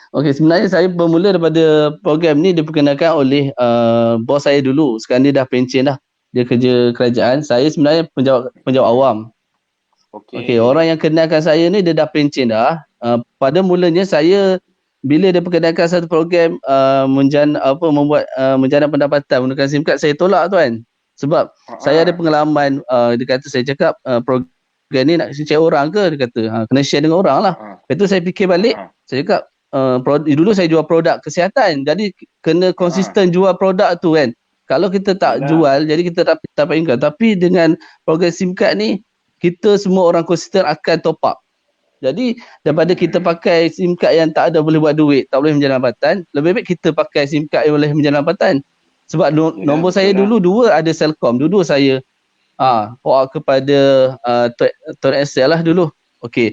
Okey, sebenarnya saya bermula daripada program ni diperkenalkan oleh bos saya dulu. Sekarang dia dah pencen dah. Dia kerja kerajaan. Saya sebenarnya penjawat awam. Okey, orang Okey. yang kenalkan saya ni dia dah pencen dah. Pada mulanya saya bila dia perkenalkan satu program membuat menjana pendapatan menggunakan SIM card, saya tolak tuan. Sebab saya ada Ha. pengalaman, dia kata, saya cakap, program ni nak share orang ke? Dia kata, kena share dengan orang lah. Ha. Lepas tu saya fikir balik, Ha. saya cakap, dulu saya jual produk kesihatan. Jadi kena Ha. konsisten jual produk tu kan. Kalau kita tak Yalah. jual, jadi kita tak dapat income. Tapi dengan program SIM card ni, kita semua orang konsisten akan top up. Jadi daripada kita pakai SIM card yang tak ada boleh buat duit, tak boleh menjana pendapatan, lebih baik kita pakai SIM card yang boleh menjana pendapatan. Sebab Yalah, nombor saya betul lah. dulu dua ada Celcom. Dulu saya forward kepada Tuan Excel lah dulu. Okey.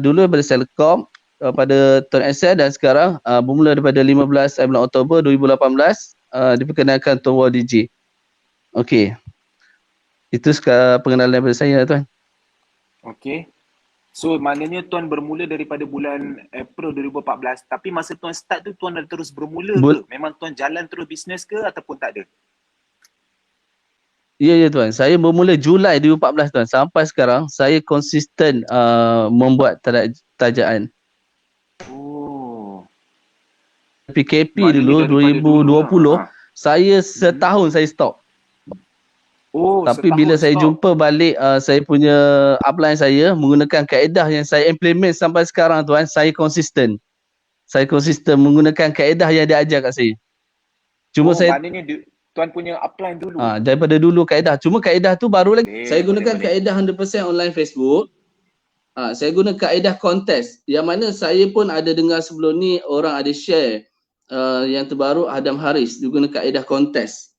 Dulu daripada Celcom pada Tuan Excel, dan sekarang bermula daripada 15 bulan Oktober 2018 diperkenalkan Tuan Wal DJ. Okey. Itu pengenalan daripada saya tuan. Okey. So maknanya tuan bermula daripada bulan April 2014, tapi masa tuan start tu tuan dah terus bermula ke? Memang tuan jalan terus bisnes ke ataupun tak ada? Ya tuan, saya bermula Julai 2014 tuan. Sampai sekarang saya konsisten membuat tajaan. Oh. PKP Maknanya dulu daripada dulu lah. 2020, Ha. saya Mhm. setahun saya stop. Oh, Tapi bila setahun saya stop. jumpa balik saya punya upline saya menggunakan kaedah yang saya implement sampai sekarang tuan, saya konsisten. Saya konsisten menggunakan kaedah yang dia ajar kat saya. Cuma Oh, saya maknanya tuan punya upline dulu. daripada dulu kaedah. Cuma kaedah tu baru lagi. Saya Boleh, gunakan boleh. kaedah 100% online Facebook. Saya guna kaedah kontes yang mana saya pun ada dengar sebelum ni orang ada share yang terbaru Adam Haris dia guna kaedah kontes.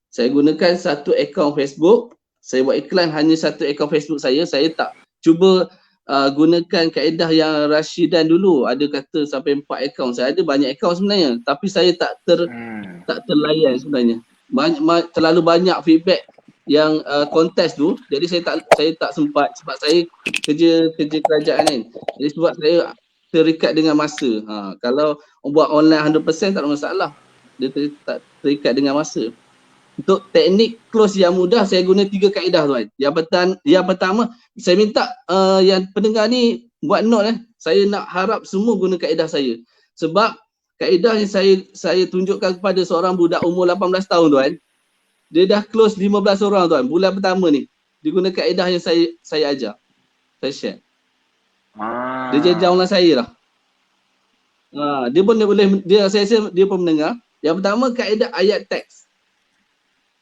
Saya gunakan satu akaun Facebook, saya buat iklan hanya satu akaun Facebook saya tak cuba gunakan kaedah yang Rashidan dulu ada kata sampai 4 akaun. Saya ada banyak akaun sebenarnya tapi saya Hmm. tak terlayan sebenarnya. Terlalu banyak feedback yang kontes tu, jadi saya tak sempat sebab saya kerja kerajaan kan. Jadi sebab saya terikat dengan masa. Kalau buat online 100% tak ada masalah. Dia tak terikat dengan masa. Untuk teknik close yang mudah saya guna 3 kaedah tuan. Yang pertama saya minta yang pendengar ni buat note Saya nak harap semua guna kaedah saya. Sebab kaedah yang saya tunjukkan kepada seorang budak umur 18 tahun tuan. Dia dah close 15 orang tuan. Bulan pertama ni dia guna kaedah yang saya ajar. Saya share. Dia jadi downline saya lah. Dia pun saya rasa dia pun mendengar. Yang pertama kaedah ayat teks.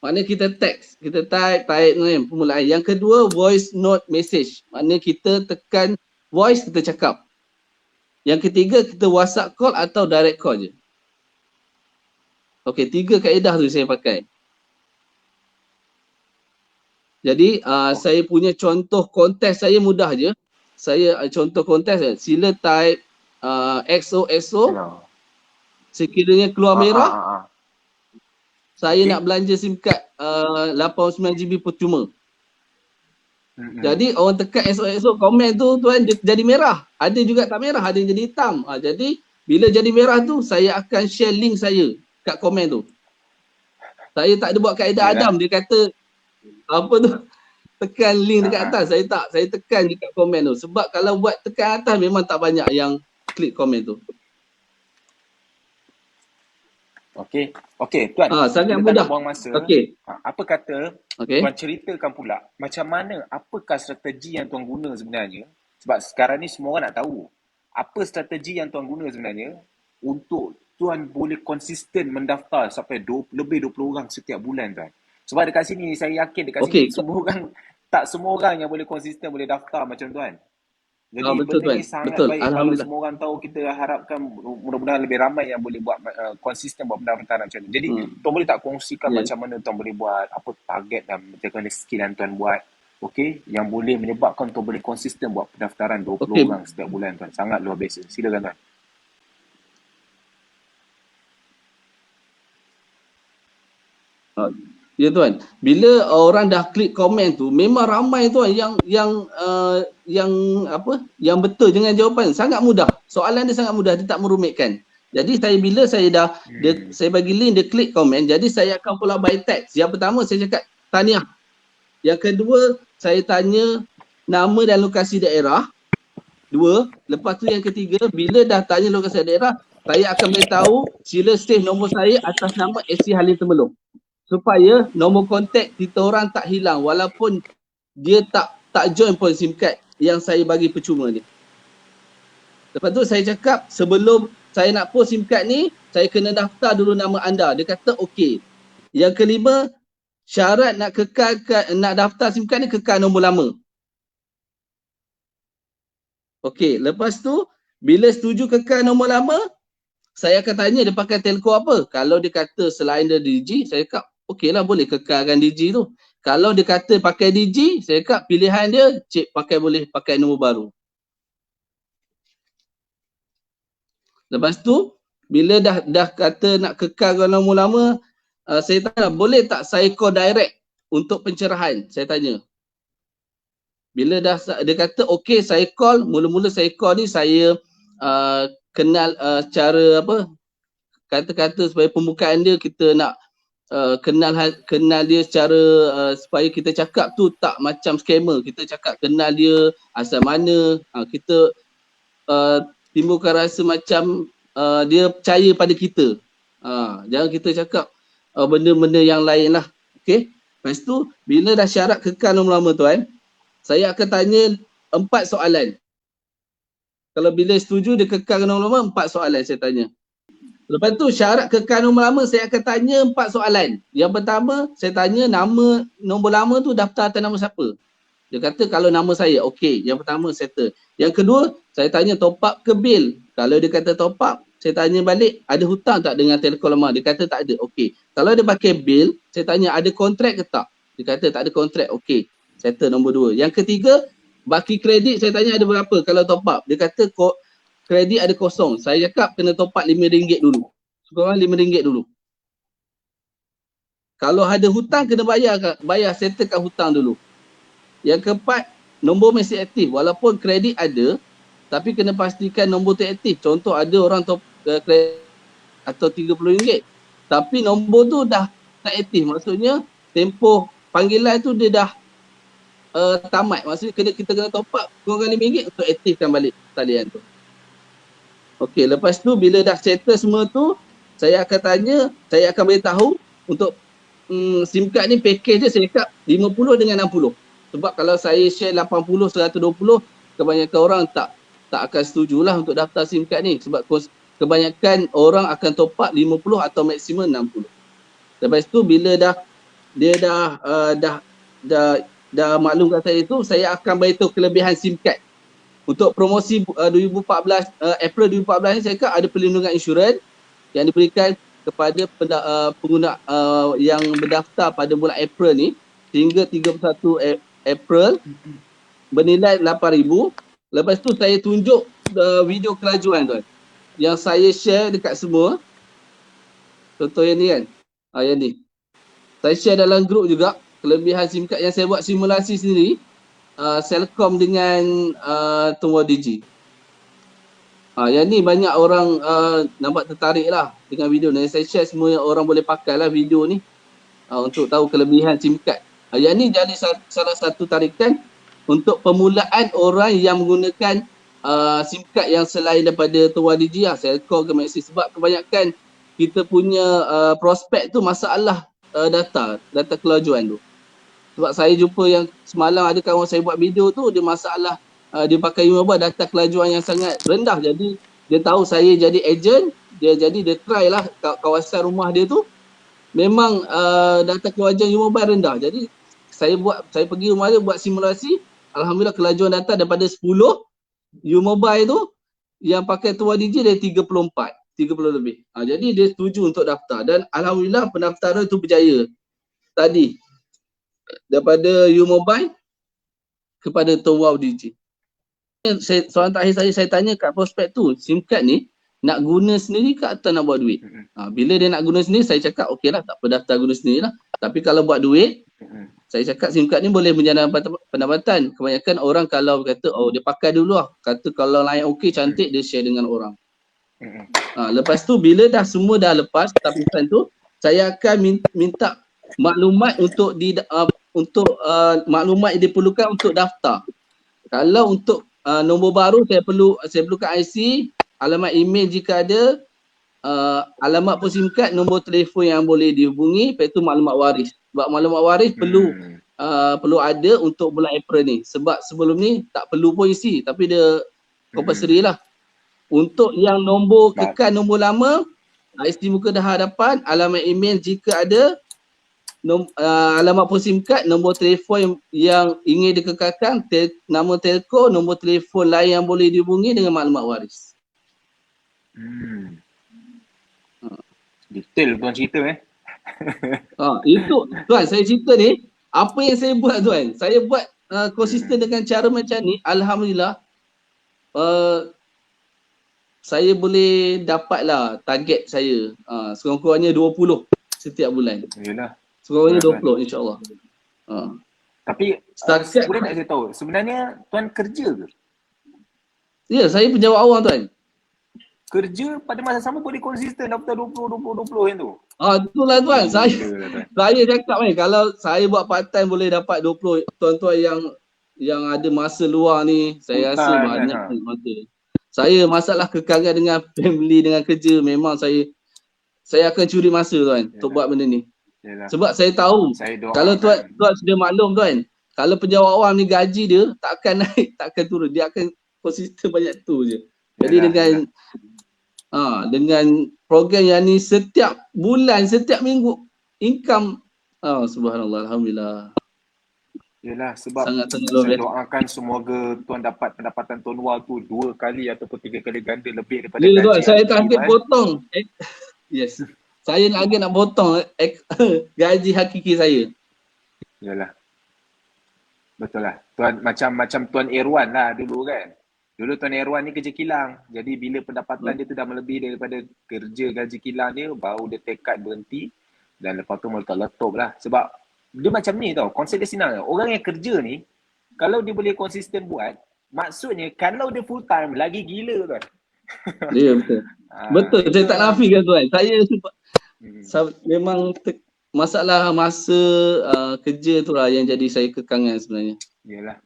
Maknanya kita teks, kita type ni permulaan. Yang kedua voice note message. Maknanya kita tekan voice, kita cakap. Yang ketiga kita WhatsApp call atau direct call je. Okey, 3 kaedah tu saya pakai. Jadi saya punya contoh kontes saya mudah je. Saya contoh kontes sila type XOXO. Ya. Sekiranya keluar merah, Ha. saya Okey. nak belanja SIM card 89GB percuma. Hmm. Jadi orang tekan XOXO komen tu tuan dia jadi merah. Ada juga tak merah, ada yang jadi hitam. Jadi bila jadi merah tu saya akan share link saya kat komen tu. Saya tak ada buat kaedah Yalah. Adam, dia kata apa tu, tekan link dekat Ha. atas. Saya tekan dekat komen tu. Sebab kalau buat tekan atas memang tak banyak yang klik komen tu. Okey. Okey, tuan. Sangat Kita tak nak mudah. buang masa. Okey. Apa kata Okey. tuan ceritakan pula macam mana, apakah strategi yang tuan guna sebenarnya? Sebab sekarang ni semua orang nak tahu. Apa strategi yang tuan guna sebenarnya untuk tuan boleh konsisten mendaftar sampai lebih 20 orang setiap bulan tuan? Sebab dekat sini saya yakin dekat sini Okey. semua orang tak semua orang yang boleh konsisten boleh daftar macam tuan. Jadi Betul benda tuan. ni sangat Betul. baik kalau Alhamdulillah. semua orang tahu. Kita harapkan mudah-mudahan lebih ramai yang boleh buat konsisten buat pendaftaran macam ni. Jadi tuan boleh tak kongsikan Ya. macam mana tuan boleh buat, apa target dan macam mana skill yang tuan buat, okey, yang boleh menyebabkan tuan boleh konsisten buat pendaftaran 20 Okey. orang setiap bulan tuan. Sangat luar biasa. Silakan tuan. Uh, Ya tuan, bila orang dah klik komen tu memang ramai tuan yang apa? Yang betul dengan jawapan. Sangat mudah. Soalan dia sangat mudah, dia tak merumitkan. Jadi bila saya dah saya bagi link dia klik komen, jadi saya akan pula by text. Yang pertama saya cakap tahniah. Yang kedua saya tanya nama dan lokasi daerah. Dua, lepas tu yang ketiga bila dah tanya lokasi daerah, saya akan beritahu sila save nombor saya atas nama SC Halim Temelong, supaya nombor kontak kita orang tak hilang walaupun dia tak join pun SIM card yang saya bagi percuma ni. Lepas tu saya cakap sebelum saya nak post SIM card ni, saya kena daftar dulu nama anda. Dia kata okey. Yang kelima, syarat nak daftar SIM card ni kekal nombor lama. Okey, lepas tu bila setuju kekal nombor lama, saya akan tanya dia pakai telco apa. Kalau dia kata selain dia Digi, saya cakap okey lah boleh kekalkan Digi tu. Kalau dia kata pakai Digi, saya cakap pilihan dia boleh pakai nombor baru. Lepas tu bila dah kata nak kekalkan nombor lama, saya tanya boleh tak saya call direct untuk pencerahan, saya tanya. Bila dia kata okey saya call, mula-mula saya call ni saya kenal cara apa, kata-kata supaya pembukaan dia kita nak kenal dia secara supaya kita cakap tu tak macam scammer. Kita cakap kenal dia asal mana, kita timbulkan rasa macam dia percaya pada kita. Jangan kita cakap benda-benda yang lain lah. Okay. Lepas tu bila dah syarat kekal nombor lama tuan, saya akan tanya 4 soalan. Kalau bila setuju dia kekal nombor lama, 4 soalan saya tanya. Lepas tu syarat kekal nombor lama saya akan tanya 4 soalan. Yang pertama saya tanya nama nombor lama tu daftar atas nama siapa. Dia kata kalau nama saya, okey. Yang pertama settle. Yang kedua saya tanya top up ke bil. Kalau dia kata top up, saya tanya balik ada hutang tak dengan Telco lama. Dia kata tak ada, okey. Kalau dia pakai bil, saya tanya ada kontrak ke tak. Dia kata tak ada kontrak, okey. Settle nombor 2. Yang ketiga, baki kredit saya tanya ada berapa kalau top up. Dia kata kredit ada kosong. Saya cakap kena top up RM5 dulu. Sekurang RM5 dulu. Kalau ada hutang kena bayar settlekan hutang dulu. Yang keempat, nombor mesti aktif. Walaupun kredit ada, tapi kena pastikan nombor tu aktif. Contoh ada orang top kredit atau RM30, tapi nombor tu dah tak aktif. Maksudnya tempoh panggilan tu dia dah tamat. Maksudnya kita kena top up kurang RM5 untuk aktifkan balik talian tu. Okey, lepas tu bila dah settle semua tu, saya akan tanya, saya akan beritahu untuk SIM card ni package dia saya cakap 50 dengan 60. Sebab kalau saya share 80, 120, kebanyakan orang tak akan setujulah untuk daftar SIM card ni. Sebab kebanyakan orang akan top up 50 atau maksimum 60. Lepas tu bila dia dah maklumkan saya itu, saya akan beritahu kelebihan SIM card. Untuk promosi 2014, April 2014 ni saya kata ada perlindungan insurans yang diberikan kepada pengguna yang berdaftar pada bulan April ni hingga 31 April bernilai RM8,000. Lepas tu saya tunjuk video kelajuan tuan yang saya share dekat semua. Contoh yang ni kan, yang ni saya share dalam grup juga kelebihan SIM card yang saya buat simulasi sendiri, Celcom dengan Tunggu Digi. Yang ni banyak orang nampak tertarik lah dengan video ni. Saya share semua yang orang boleh pakai lah video ni untuk tahu kelebihan SIM card. Yang ni jadi salah satu tarikan untuk permulaan orang yang menggunakan SIM card yang selain daripada Tunggu Digi lah, Celcom ke Maxi. Sebab kebanyakan kita punya prospek tu masalah data kelajuan tu. Sebab saya jumpa yang semalam ada kawan saya buat video tu, dia masalah dia pakai U-Mobile data kelajuan yang sangat rendah. Jadi dia tahu saya jadi agent, dia try lah kawasan rumah dia tu memang data kelajuan U-Mobile rendah. Jadi saya pergi rumah dia buat simulasi, alhamdulillah kelajuan data daripada 10 U-Mobile tu yang pakai Tunggu Digi dari 30 lebih. Jadi dia setuju untuk daftar dan alhamdulillah pendaftaran tu berjaya. Tadi daripada U-Mobile kepada Tunggu Digi. Soalan terakhir saya tanya kat prospek tu, SIM card ni nak guna sendiri ke atau nak buat duit. Bila dia nak guna sendiri, saya cakap okey lah, tak apa, daftar guna sendiri lah. Tapi kalau buat duit, saya cakap SIM card ni boleh menjana pendapatan. Kebanyakan orang kalau kata, oh dia pakai dulu lah. Kata kalau layan okey, cantik, dia share dengan orang. Lepas tu bila dah semua dah lepas tapisan tu, saya akan minta maklumat untuk maklumat yang diperlukan untuk daftar. Kalau untuk nombor baru, saya perlukan IC, alamat email jika ada, alamat pos SIM card, nombor telefon yang boleh dihubungi, lepas tu maklumat waris. Sebab maklumat waris perlu ada untuk bulan April ni. Sebab sebelum ni tak perlu pun isi, tapi dia compulsory lah. Untuk yang nombor kekal nombor lama, IC muka dah hadapan, alamat email jika ada, alamat pos SIM card, nombor telefon yang ingin dikekalkan, nama telco, nombor telefon lain yang boleh dihubungi dengan maklumat waris. Detail tuan cerita Itu tuan, saya cerita ni apa yang saya buat tuan. Saya buat konsisten dengan cara macam ni, alhamdulillah saya boleh dapatlah target saya. Sekurang-kurangnya 20 setiap bulan. Yalah. Sekurang-kurangnya 20 insya-Allah. Tapi boleh nak saya tahu, sebenarnya tuan kerja ke? Ya, saya penjawat awam tuan. Kerja pada masa sama boleh konsisten daftar 20 yang tu. Itulah tuan. Saya cakap ni, kalau saya buat part time boleh dapat 20. Tuan-tuan yang ada masa luar ni, saya rasa banyak masa. Saya masalah kekangan dengan family, dengan kerja, memang saya akan curi masa tuan untuk buat benda ni. Yalah. Sebab saya tahu kalau tuan sudah maklum tuan, kalau penjawat awam ni gaji dia tak akan naik, tak akan turun, dia akan konsisten banyak tu je. Jadi dengan program yang ni setiap bulan, setiap minggu income, subhanallah, alhamdulillah. Yalah, sebab sangat saya doakan semoga tuan dapat pendapatan tuan tu 2 kali ataupun 3 kali ganda lebih daripada gaji. Tuan, saya target potong. Yes. Saya nak potong gaji hakiki saya. Yalah. Betul lah. Tuan macam Tuan Irwan lah dulu kan. Dulu Tuan Irwan ni kerja kilang. Jadi bila pendapatan dia tu dah melebihi daripada kerja gaji kilang dia, baru dia tekad berhenti dan lepas tu meletup lah. Sebab dia macam ni tau, konsep dia senang. Orang yang kerja ni, kalau dia boleh konsisten buat, maksudnya kalau dia full time, lagi gila tuan. Ya, betul. Betul, saya tak nafikan tuan. Saya memang masalah masa kerja tu lah yang jadi saya kekangan sebenarnya. Yalah.